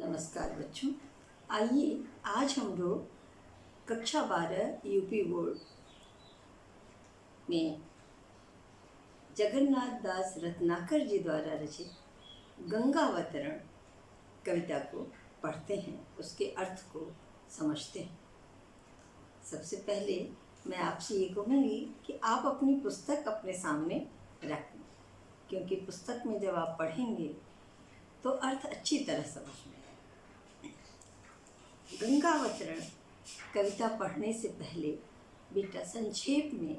नमस्कार बच्चों। आइए आज हम लोग कक्षा 12 यूपी बोर्ड में जगन्नाथ दास रत्नाकर जी द्वारा रचित गंगावतरण कविता को पढ़ते हैं, उसके अर्थ को समझते हैं। सबसे पहले मैं आपसे ये कहूँगी कि आप अपनी पुस्तक अपने सामने रखें, क्योंकि पुस्तक में जब आप पढ़ेंगे तो अर्थ अच्छी तरह समझ में आएगा। गंगावतरण कविता पढ़ने से पहले बेटा संक्षेप में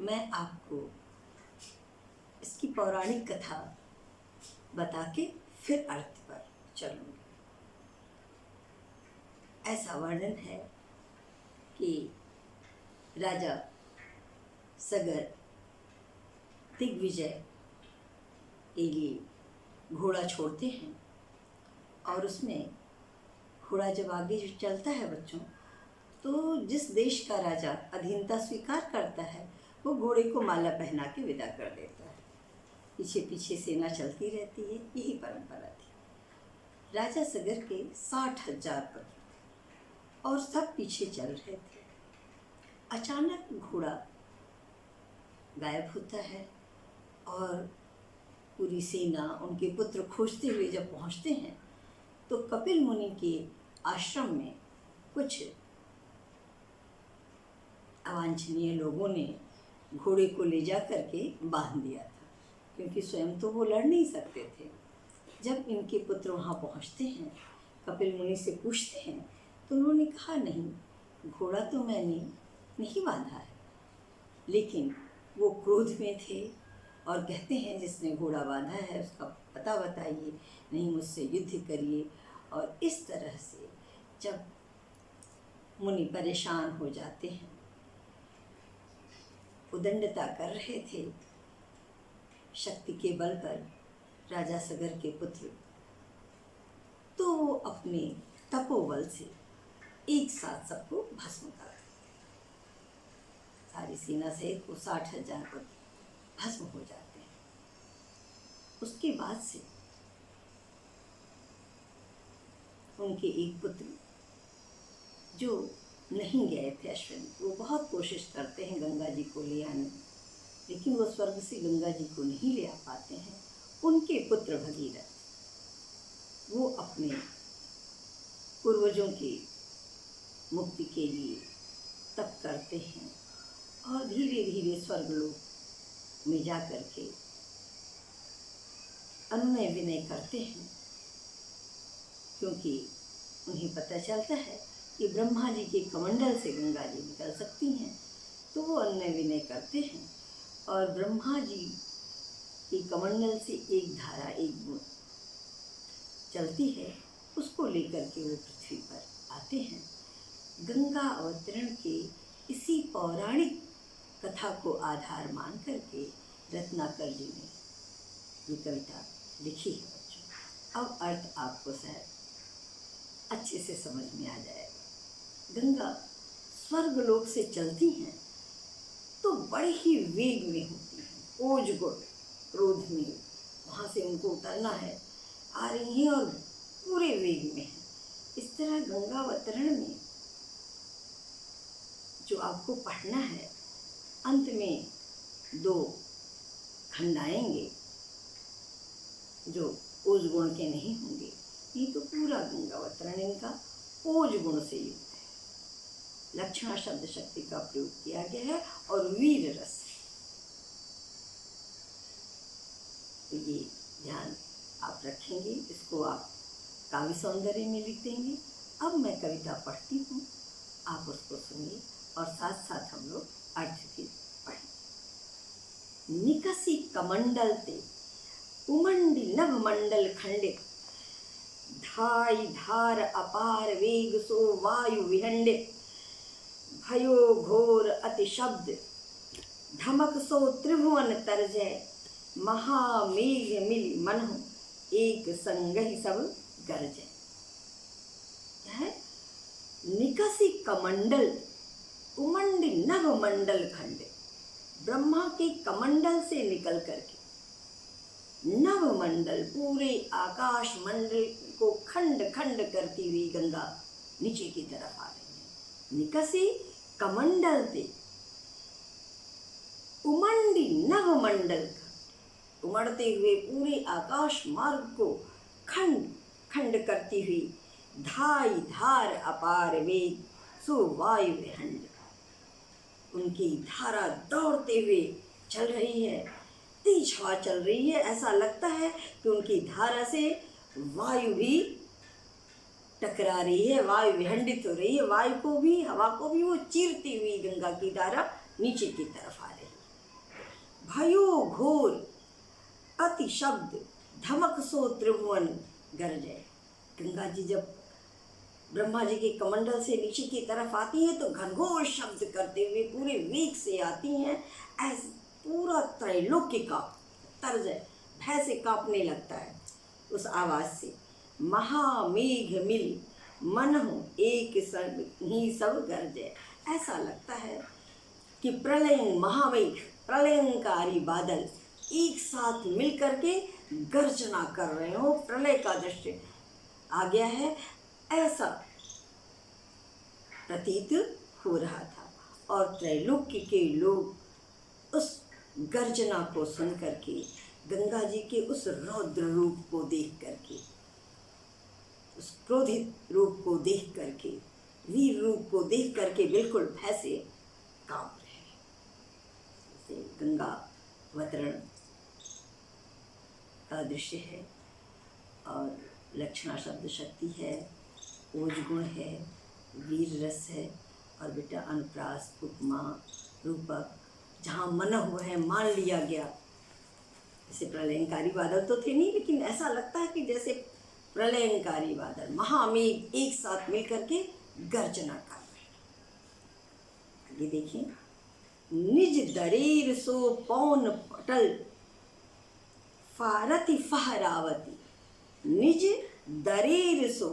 मैं आपको इसकी पौराणिक कथा बता के फिर अर्थ पर चलूँगी। ऐसा वर्णन है कि राजा सगर दिग्विजय के लिए घोड़ा छोड़ते हैं और उसमें घोड़ा जब आगे चलता है बच्चों, तो जिस देश का राजा अधीनता स्वीकार करता है वो घोड़े को माला पहना के विदा कर देता है। पीछे पीछे सेना चलती रहती है, यही परंपरा थी। राजा सगर के 60,000 पुत्र और सब पीछे चल रहे थे। अचानक घोड़ा गायब होता है और पूरी सेना उनके पुत्र खोजते हुए जब पहुंचते हैं तो कपिल मुनि के आश्रम में कुछ अवांछनीय लोगों ने घोड़े को ले जा करके बांध दिया था, क्योंकि स्वयं तो वो लड़ नहीं सकते थे। जब इनके पुत्र वहाँ पहुँचते हैं, कपिल मुनि से पूछते हैं, तो उन्होंने कहा नहीं, घोड़ा तो मैंने नहीं बांधा है। लेकिन वो क्रोध में थे और कहते हैं जिसने घोड़ा बांधा है उसका पता बताइए, नहीं मुझसे युद्ध करिए। और इस तरह से जब मुनि परेशान हो जाते हैं, उदंडता कर रहे थे शक्ति के बल पर राजा सगर के पुत्र, तो वो अपने तपोबल से एक साथ सबको भस्म कर देते। सारी सेना सहित वो 60,000 पुत्र भस्म हो जाते हैं। उसके बाद से उनके एक पुत्र जो नहीं गए थे अश्विन, वो बहुत कोशिश करते हैं गंगा जी को ले आने, लेकिन वो स्वर्ग से गंगा जी को नहीं ले आ पाते हैं। उनके पुत्र भगीरथ वो अपने पूर्वजों की मुक्ति के लिए तप करते हैं और धीरे धीरे स्वर्गलोक में जा कर के अनुनय विनय करते हैं, क्योंकि उन्हें पता चलता है कि ब्रह्मा जी के कमंडल से गंगा जी निकल सकती हैं। तो वो अनुनय विनय करते हैं और ब्रह्मा जी के कमंडल से एक धारा, एक बूंद चलती है, उसको लेकर के वो पृथ्वी पर आते हैं। गंगा अवतरण के इसी पौराणिक कथा को आधार मान करके रत्नाकर जी ने ये कविता लिखी है बच्चों। अब अर्थ आपको शायद अच्छे से समझ में आ जाएगा। गंगा स्वर्गलोक से चलती हैं तो बड़े ही वेग में होती हैं, ओज गुण क्रोध में, वहाँ से उनको उतरना है, आ रही हैं और पूरे वेग में हैं। इस तरह गंगावतरण में जो आपको पढ़ना है, अंत में 2 खंड आएंगे जो ओज गुण के नहीं होंगे। ये तो पूरा गंगावतरण इनका ओज गुण से युक्त है। लक्षणा शब्द शक्ति का प्रयोग किया गया है और वीर रस। तो ये ध्यान आप रखेंगे, इसको आप काव्य सौंदर्य में लिख देंगे। अब मैं कविता पढ़ती हूँ, आप उसको सुनिए और साथ साथ हम लोग अर्थ भी पढ़ें। निकसी कमंडल ते उमंडी नभ मंडल खंडित, धाई धार अपार वेग सो वायु विहंडित, भयो घोर अति शब्द धमक सो त्रिभुवन तरजय, महामेघ मिलि मनहु एक संगहि सब गरजय। क्या है? निकसी कमंडल उमंडी नभ मंडल खंडित, ब्रह्मा के कमंडल से निकल करके नवमंडल, पूरे आकाश मंडल को खंड खंड करती हुई गंगा नीचे की तरफ आ रही है। निकसी कमंडल ते उमंडी नवमंडल, उमड़ते हुए पूरे आकाश मार्ग को खंड खंड करती हुई धाई धार अपार वेग सुवायु विहंड, उनकी धारा दौड़ते हुए चल रही है, तेज हवा चल रही है। ऐसा लगता है कि उनकी धारा से वायु भी टकरा रही है, वायु विहंडित हो रही है, वायु को भी हवा को भी वो चीरती हुई गंगा की धारा नीचे की तरफ आ रही है। भयो घोर अति शब्द धमक सो त्रिभुवन गरजय, गंगा जी जब ब्रह्मा जी के कमंडल से नीचे की तरफ आती हैं तो घनघोर शब्द करते हुए पूरे वेग से आती हैं। ऐसे पूरा त्रैलोक्य का तर्ज है, भय से कांपने लगता है उस आवाज़ से। महामेघ मिल मन हो एक सब ही सब गरजे, ऐसा लगता है कि प्रलय महामेघ, प्रलयंकारी बादल एक साथ मिल करके गर्जना कर रहे हो, प्रलय का दृश्य आ गया है, ऐसा प्रतीत हो रहा था। और त्रैलोक्य के लोग उस गर्जना को सुन करके, गंगा जी के उस रौद्र रूप को देख करके, उस क्रोधित रूप को देख करके, वीर रूप को देख करके बिल्कुल भय से कांप रहे हैं। गंगा अवतरण का दृश्य है और लक्षणा शब्द शक्ति है, ओज गुण है, वीर रस है और बेटा अनुप्रास उपमा रूपक, जहाँ मन हुआ है मान लिया गया। जैसे प्रलयंकारी बादल तो थे नहीं, लेकिन ऐसा लगता है कि जैसे प्रलयंकारी बादल महामेघ एक साथ मिल करके गर्जना कर रहे हैं। आगे देखिए, निज दरेर सो पौन पटल फारति फहरावती, निज दरेर सो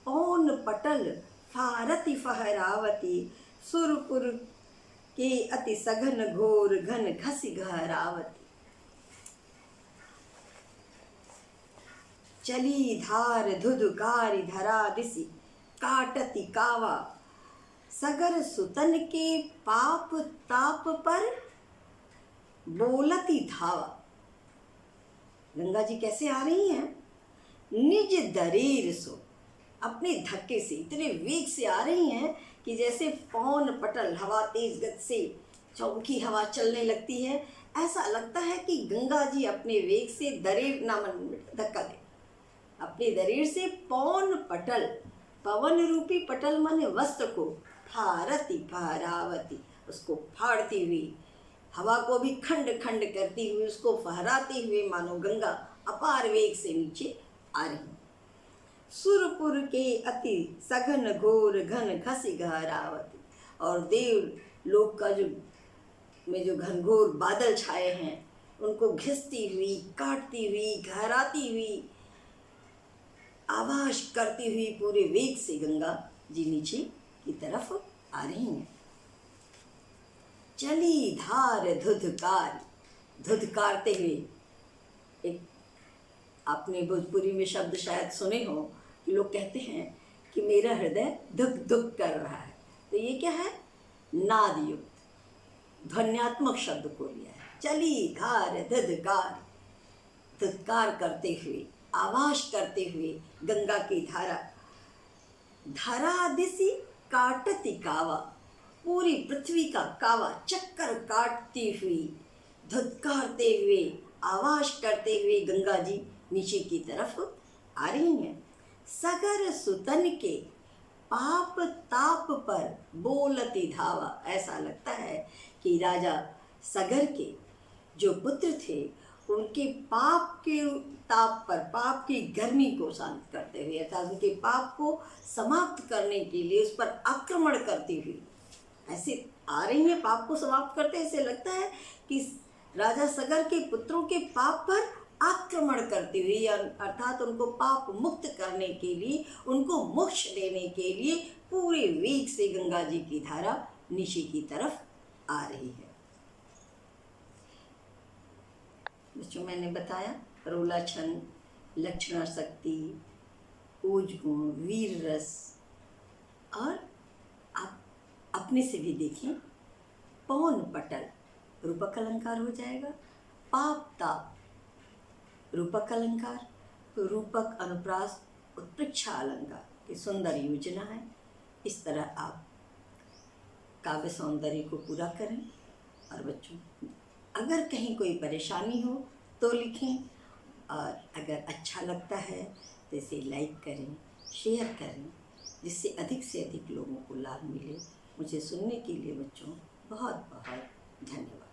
पौन पटल फारति फहरावती, सुरपुर के अति सघन घोर घन घसी गहरावती, चली धार धुधकारी धरा दिसी काटती कावा, सगर सुतन के पाप ताप पर बोलती धावा। गंगा जी कैसे आ रही हैं? निज दरेर सो, अपने धक्के से इतने वेग से आ रही हैं कि जैसे पौन पटल, हवा तेज गति से चौकी हवा चलने लगती है। ऐसा लगता है कि गंगा जी अपने वेग से दरेर नामन धक्का दे, अपने दरेर से पौन पटल, पवन रूपी पटल मन वस्त्र को फारती फहरावती, उसको फाड़ती हुई, हवा को भी खंड खंड करती हुई, उसको फहराते हुए मानो गंगा अपार वेग से नीचे आ रही। सुरपुर के अति सघन घोर घन घसी गहरावती, और देव लोक का जो घनघोर बादल छाए हैं उनको घिसती हुई, काटती हुई, गहराती हुई, आवाज करती हुई पूरे वेग से गंगा जी नीचे की तरफ आ रही हैं। चली धार धुधकार, धुधकारते हुए, एक आपने भोजपुरी में शब्द शायद सुने हो कि लोग कहते हैं कि मेरा हृदय धुक धुक कर रहा है, तो ये क्या है? नाद युक्त ध्वन्यात्मक शब्द को लिया है। चली धार धुधकार, धुधकार करते हुए, आवाज करते हुए गंगा की धारा, धारा दिसी काटती कावा, पूरी पृथ्वी का कावा चक्कर काटती हुई, धुधकारते हुए, आवाज करते हुए गंगा जी नीचे की तरफ आ रही हैं। सगर सुतन के पाप ताप पर बोलती धावा, ऐसा लगता है कि राजा सगर के जो पुत्र थे उनके पाप के ताप पर, पाप की गर्मी को शांत करते हुए, अर्थात उनके पाप को समाप्त करने के लिए उस पर आक्रमण करती हुई ऐसे आ रही हैं। पाप को समाप्त करते ऐसे लगता है कि राजा सगर के पुत्रों के पाप पर आक्रमण करती हुई, अर्थात उनको पाप मुक्त करने के लिए, उनको मोक्ष देने के लिए पूरे वेग से गंगा जी की धारा नीचे की तरफ आ रही है। बच्चों, मैंने बताया रोला छंद, लक्षणा शक्ति, ओज गुण, वीर रस। और आप अपने से भी देखें, पौन पटल रूपक अलंकार हो जाएगा, पाप ताप रूपक अलंकार, रूपक अनुप्रास उत्प्रेक्षा अलंकार की सुंदर योजना है। इस तरह आप काव्य सौंदर्य को पूरा करें। और बच्चों, अगर कहीं कोई परेशानी हो तो लिखें, और अगर अच्छा लगता है तो इसे लाइक करें, शेयर करें, जिससे अधिक से अधिक लोगों को लाभ मिले। मुझे सुनने के लिए बच्चों बहुत बहुत धन्यवाद।